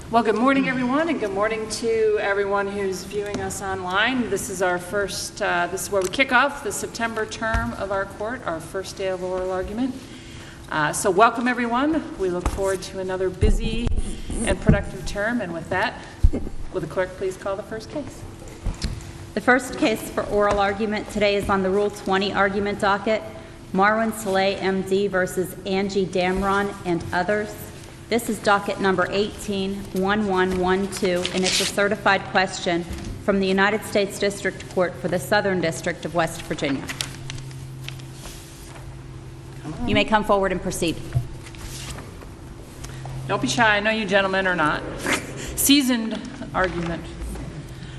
Well, good morning, everyone, and good morning to everyone who's viewing us online. This is our first, this is where we kick off the September term of our court, our first day of oral argument. So welcome, everyone. We look forward to another busy and productive term. And with that, will the clerk please call the first case? The first case for oral argument today is on the Rule 20 argument docket, Marwan Saleh, MD versus Angie Damron and others. This is docket number 18-1112, and it's a certified question from the United States District Court for the Southern District of West Virginia. You may come forward and proceed. Don't be shy. I know you gentlemen are not seasoned argument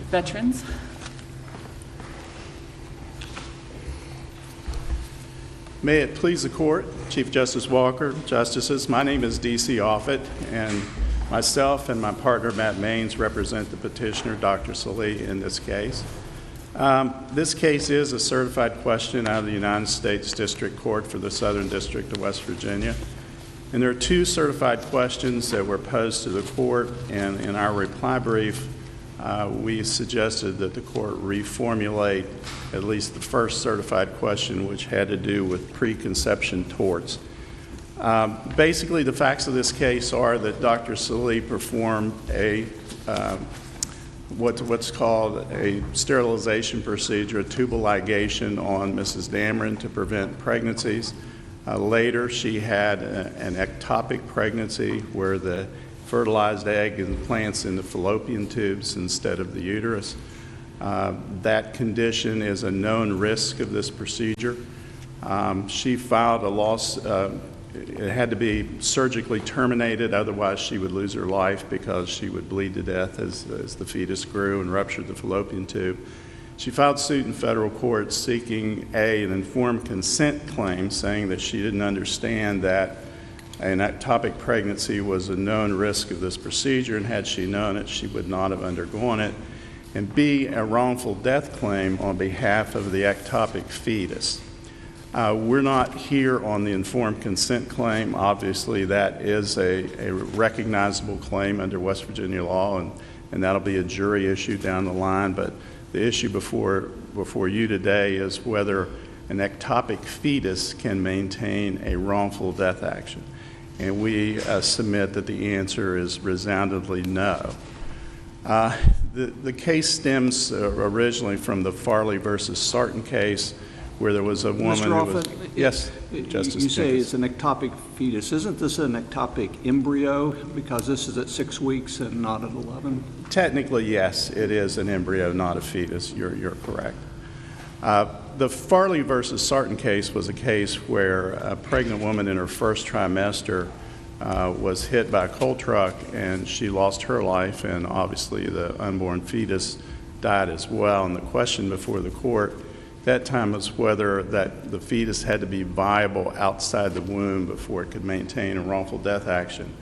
veterans. May it please the Court, Chief Justice Walker, Justices, my name is D.C. Offit, and myself and my partner Matt Maines represent the petitioner, Dr. Saleh, in this case. This case is a certified question out of the United States District Court for the Southern District of West Virginia. And there are two certified questions that were posed to the Court, and in our reply brief, we suggested that the Court reformulate at least the first certified question, which had to do with preconception torts. Basically, the facts of this case are that Dr. Saleh performed what's called a sterilization procedure, a tubal ligation on Mrs. Damron to prevent pregnancies. Later, she had an ectopic pregnancy where the fertilized egg implants in the fallopian tubes instead of the uterus. That condition is a known risk of this procedure. She filed a loss. It had to be surgically terminated, otherwise she would lose her life because she would bleed to death as the fetus grew and ruptured the fallopian tube. She filed suit in federal court seeking an informed consent claim, saying that she didn't understand that an ectopic pregnancy was a known risk of this procedure, and had she known it, she would not have undergone it. And B, a wrongful death claim on behalf of the ectopic fetus. We're not here on the informed consent claim. Obviously, that is a recognizable claim under West Virginia law, and that'll be a jury issue down the line. But the issue before you today is whether an ectopic fetus can maintain a wrongful death action. And we submit that the answer is resoundingly no. The case stems originally from the Farley versus Sarton case, where there was a woman Mr. who was... Offit, Yes, Justice you say Jenkins. it's an ectopic fetus. Isn't this an ectopic embryo because this is at 6 weeks and not at 11? Technically, yes, it is an embryo, not a fetus. You're correct. The Farley versus Sarton case was a case where a pregnant woman in her first trimester was hit by a coal truck, and she lost her life, and obviously the unborn fetus died as well. And the question before the court at that time was whether that the fetus had to be viable outside the womb before it could maintain a wrongful death action.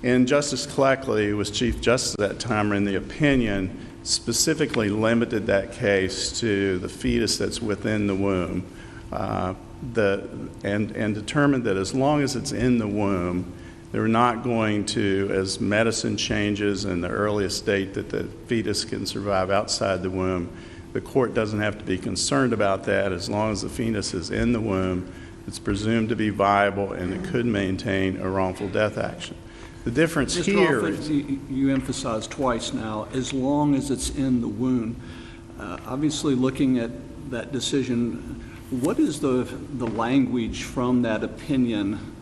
And Justice Cleckley, who was Chief Justice at that time, in the opinion, specifically limited that case to the fetus that's within the womb, and determined that as long as it's in the womb, they're not going to, as medicine changes in the earliest state that the fetus can survive outside the womb, the court doesn't have to be concerned about that. As long as the fetus is in the womb, it's presumed to be viable and it could maintain a wrongful death action. The difference here is... You emphasized twice now, as long as it's in the womb. Obviously, looking at that decision, what is the language from that opinion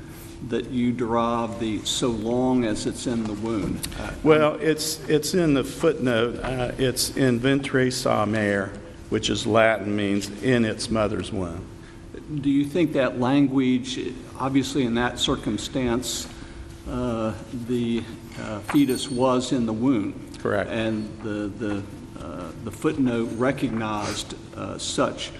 that you derive the so long as it's in the womb? Well, it's in the footnote. It's in ventre sa mare, which is Latin, means in its mother's womb. Do you think that language, obviously in that circumstance, the fetus was in the womb? Correct. And the footnote recognized such.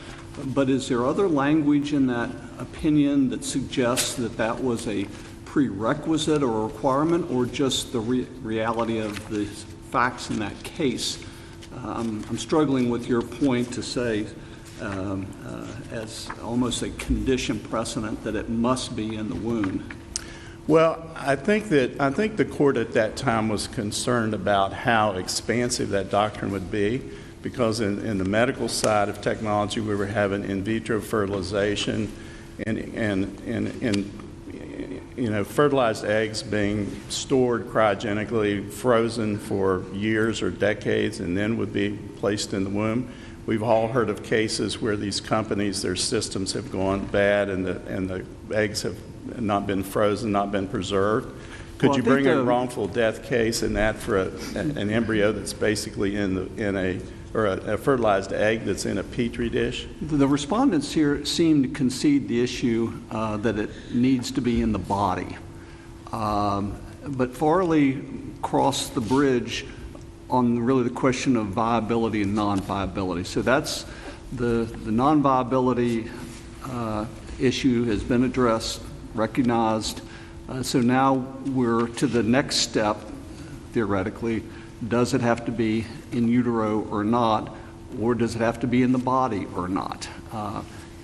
But is there other language in that opinion that suggests that that was a prerequisite or a requirement, or just the reality of the facts in that case? I'm struggling with your point to say as almost a condition precedent that it must be in the wound? Well, I think the court at that time was concerned about how expansive that doctrine would be, because in the medical side of technology, we were having in vitro fertilization and fertilized eggs being stored cryogenically, frozen for years or decades, and then would be placed in the womb. We've all heard of cases where these companies, their systems have gone bad, and the eggs have not been frozen, not been preserved. Could you bring a wrongful death case in that for an embryo that's basically or a fertilized egg that's in a petri dish? The respondents here seem to concede the issue that it needs to be in the body. But Farley crossed the bridge on really the question of viability and non-viability. So that's the non-viability issue has been addressed, recognized. So now we're to the next step, theoretically. Does it have to be in utero or not, or does it have to be in the body or not?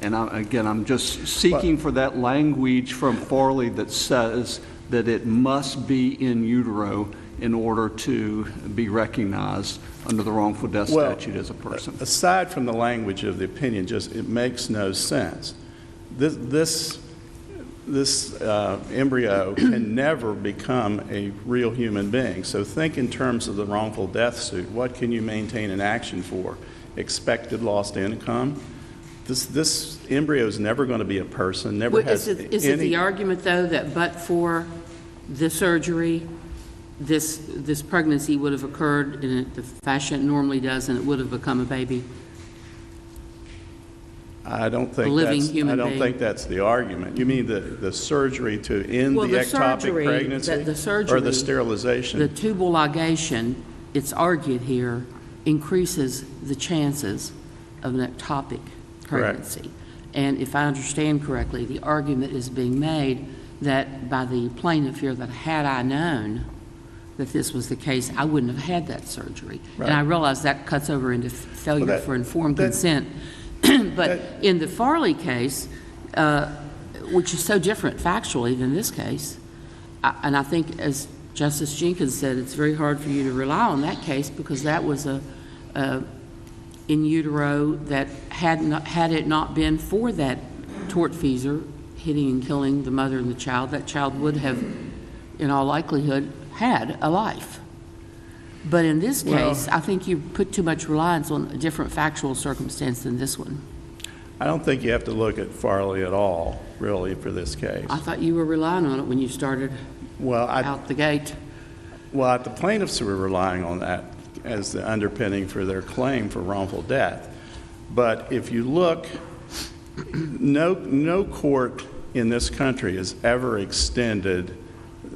And I'm just seeking for that language from Farley that says that it must be in utero in order to be recognized under the wrongful death statute as a person. Aside from the language of the opinion, it makes no sense. This embryo can never become a real human being. So think in terms of the wrongful death suit. What can you maintain an action for? Expected lost income? This embryo is never going to be a person, never has any... Is it the argument, though, that but for the surgery, this pregnancy would have occurred in the fashion it normally does, and it would have become a baby? I don't think that's the argument. You mean the surgery to end the ectopic pregnancy, or the sterilization? The tubal ligation, it's argued here, increases the chances of an ectopic pregnancy. Correct. And if I understand correctly, the argument is being made that by the plaintiff here, that had I known that this was the case, I wouldn't have had that surgery. Right. And I realize that cuts over into failure for informed consent. But in the Farley case, which is so different factually than this case, and I think, as Justice Jenkins said, it's very hard for you to rely on that case, because that was a in utero that had it not been for that tortfeasor hitting and killing the mother and the child, that child would have, in all likelihood, had a life. But in this case, I think you put too much reliance on a different factual circumstance than this one. I don't think you have to look at Farley at all, really, for this case. I thought you were relying on it when you started out the gate. Well, the plaintiffs were relying on that as the underpinning for their claim for wrongful death. But if you look, no court in this country has ever extended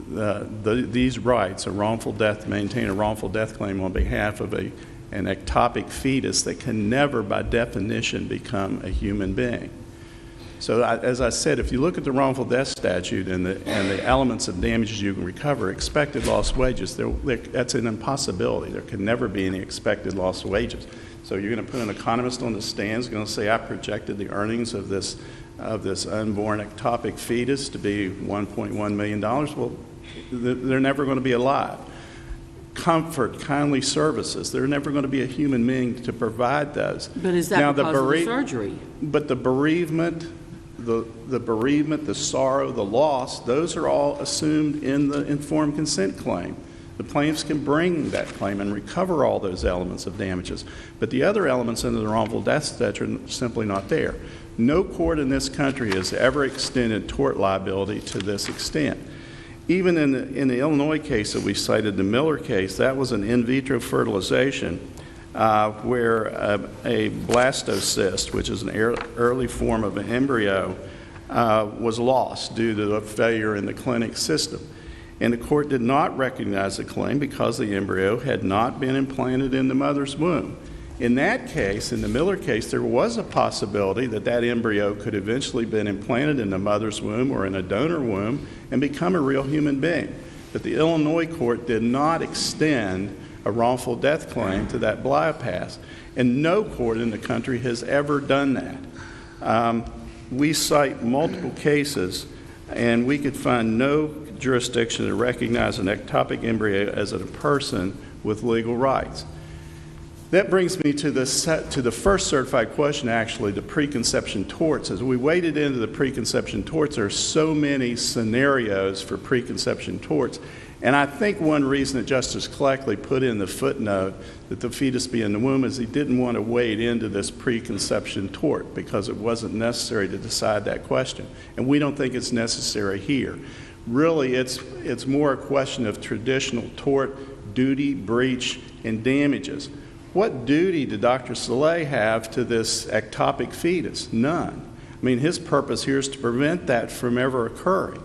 these rights, maintain a wrongful death claim on behalf of an ectopic fetus that can never, by definition, become a human being. So, as I said, if you look at the wrongful death statute and the elements of damages you can recover, expected lost wages, that's an impossibility. There can never be any expected lost wages. So you're going to put an economist on the stands, going to say, I projected the earnings of this unborn ectopic fetus to be $1.1 million. Well, they're never going to be alive. Comfort, kindly services, they're never going to be a human being to provide those. But is that because of the surgery? But the bereavement, the sorrow, the loss, those are all assumed in the informed consent claim. The plaintiffs can bring that claim and recover all those elements of damages. But the other elements under the wrongful death statute are simply not there. No court in this country has ever extended tort liability to this extent. Even in the Illinois case that we cited, the Miller case, that was an in vitro fertilization where a blastocyst, which is an early form of an embryo, was lost due to a failure in the clinic system. And the court did not recognize the claim because the embryo had not been implanted in the mother's womb. In that case, in the Miller case, there was a possibility that that embryo could eventually been implanted in the mother's womb or in a donor womb and become a real human being. But the Illinois court did not extend a wrongful death claim to that bypass. And no court in the country has ever done that. We cite multiple cases, and we could find no jurisdiction to recognize an ectopic embryo as a person with legal rights. That brings me to the first certified question, actually, the preconception torts. As we waded into the preconception torts, there are so many scenarios for preconception torts. And I think one reason that Justice Cleckley put in the footnote that the fetus be in the womb is he didn't want to wade into this preconception tort because it wasn't necessary to decide that question. And we don't think it's necessary here. Really, it's more a question of traditional tort, duty, breach, and damages. What duty did Dr. Soleil have to this ectopic fetus? None. I mean, his purpose here is to prevent that from ever occurring.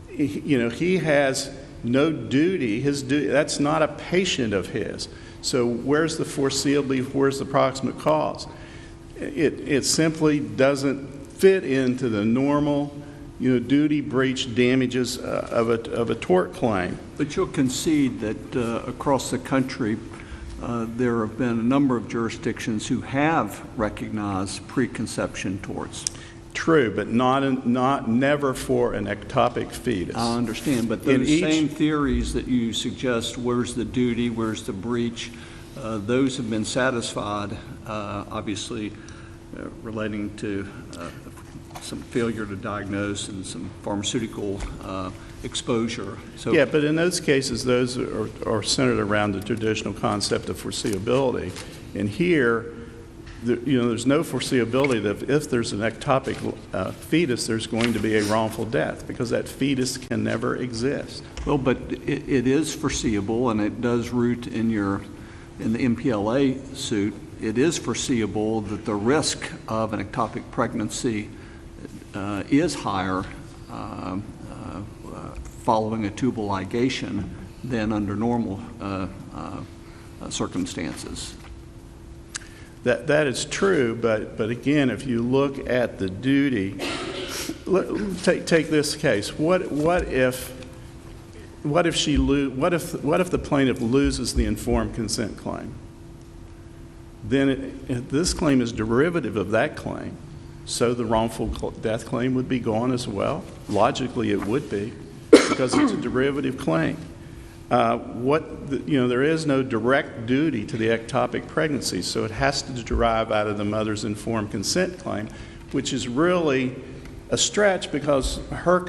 He has no duty. That's not a patient of his. So where's the foreseeability? Where's the proximate cause? It simply doesn't fit into the normal, duty, breach, damages of a tort claim. But you'll concede that across the country, there have been a number of jurisdictions who have recognized preconception torts. True, but never for an ectopic fetus. I understand, but those same theories that you suggest, where's the duty, where's the breach, those have been satisfied, obviously relating to some failure to diagnose and some pharmaceutical exposure. So, yeah, but in those cases, those are centered around the traditional concept of foreseeability. And here, there's no foreseeability that if there's an ectopic fetus, there's going to be a wrongful death because that fetus can never exist. Well, but it is foreseeable, and it does root in the MPLA suit. It is foreseeable that the risk of an ectopic pregnancy is higher following a tubal ligation than under normal circumstances. That is true, but again, if you look at the duty, take this case. What if the plaintiff loses the informed consent claim? Then this claim is derivative of that claim, so the wrongful death claim would be gone as well. Logically, it would be because it's a derivative claim. There is no direct duty to the ectopic pregnancy, so it has to derive out of the mother's informed consent claim, which is really a stretch because her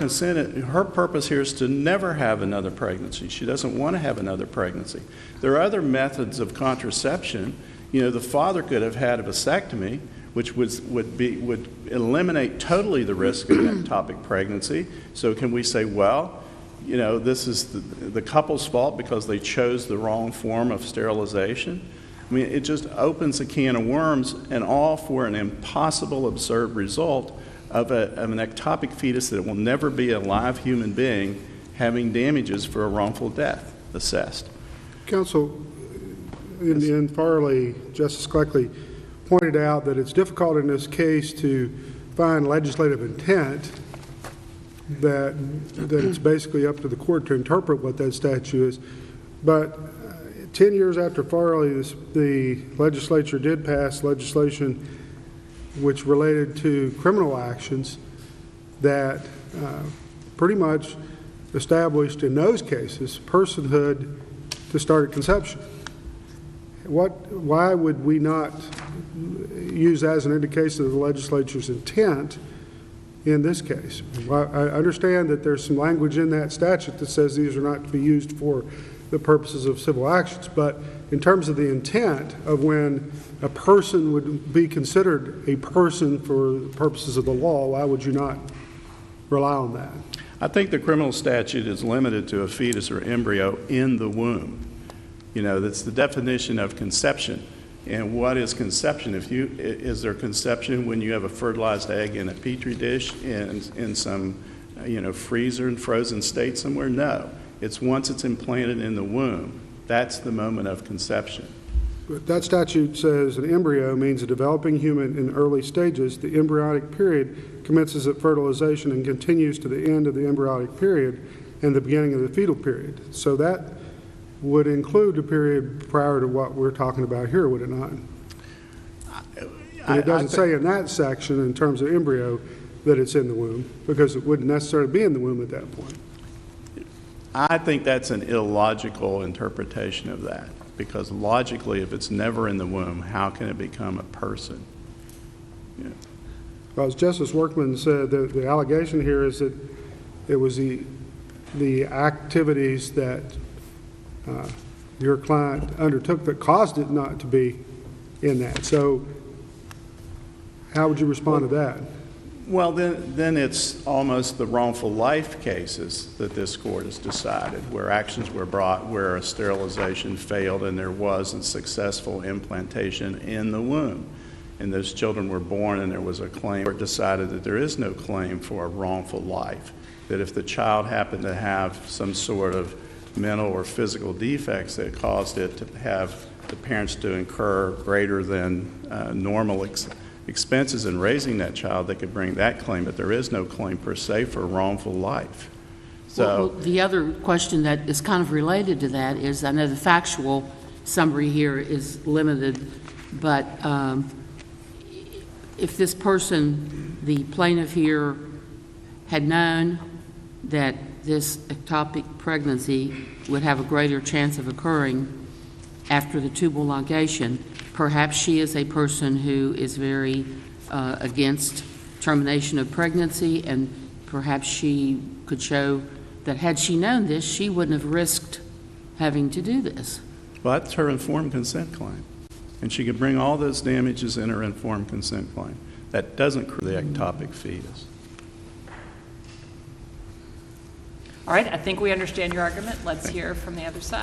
purpose here is to never have another pregnancy. She doesn't want to have another pregnancy. There are other methods of contraception. The father could have had a vasectomy, which would eliminate totally the risk of an ectopic pregnancy. So can we say, well, this is the couple's fault because they chose the wrong form of sterilization? I mean, it just opens a can of worms, and all for an impossible, absurd result of an ectopic fetus that will never be a live human being having damages for a wrongful death assessed. Counsel, in Farley, Justice Cleckley pointed out that it's difficult in this case to find legislative intent, that it's basically up to the court to interpret what that statute is. But 10 years after Farley, the legislature did pass legislation which related to criminal actions that pretty much established in those cases personhood to start at conception. Why would we not use as an indication of the legislature's intent in this case? I understand that there's some language in that statute that says these are not to be used for the purposes of civil actions, but in terms of the intent of when a person would be considered a person for the purposes of the law, why would you not rely on that? I think the criminal statute is limited to a fetus or embryo in the womb. That's the definition of conception. And what is conception? Is there conception when you have a fertilized egg in a petri dish in some freezer and frozen state somewhere? No. It's once it's implanted in the womb. That's the moment of conception. But that statute says an embryo means a developing human in early stages. The embryonic period commences at fertilization and continues to the end of the embryonic period and the beginning of the fetal period. So that would include the period prior to what we're talking about here, would it not? And it doesn't say in that section, in terms of embryo, that it's in the womb, because it wouldn't necessarily be in the womb at that point. I think that's an illogical interpretation of that, because logically, if it's never in the womb, how can it become a person? Yeah. Well, as Justice Workman said, the allegation here is that it was the activities that your client undertook that caused it not to be in that. So how would you respond to that? Well, then it's almost the wrongful life cases that this court has decided, where actions were brought where a sterilization failed and there wasn't successful implantation in the womb. And those children were born and there was a claim. The court decided that there is no claim for a wrongful life, that if the child happened to have some sort of mental or physical defects that caused it to have the parents to incur greater than normal expenses in raising that child, they could bring that claim, but there is no claim per se for wrongful life. So Well, the other question that is kind of related to that is, I know the factual summary here is limited, but if this person, the plaintiff here, had known that this ectopic pregnancy would have a greater chance of occurring after the tubal ligation, perhaps she is a person who is very against termination of pregnancy, and perhaps she could show that had she known this, she wouldn't have risked having to do this. well, that's her informed consent claim. And she could bring all those damages in her informed consent claim. That doesn't create the ectopic fetus. All right, I think we understand your argument. Let's hear from the other side.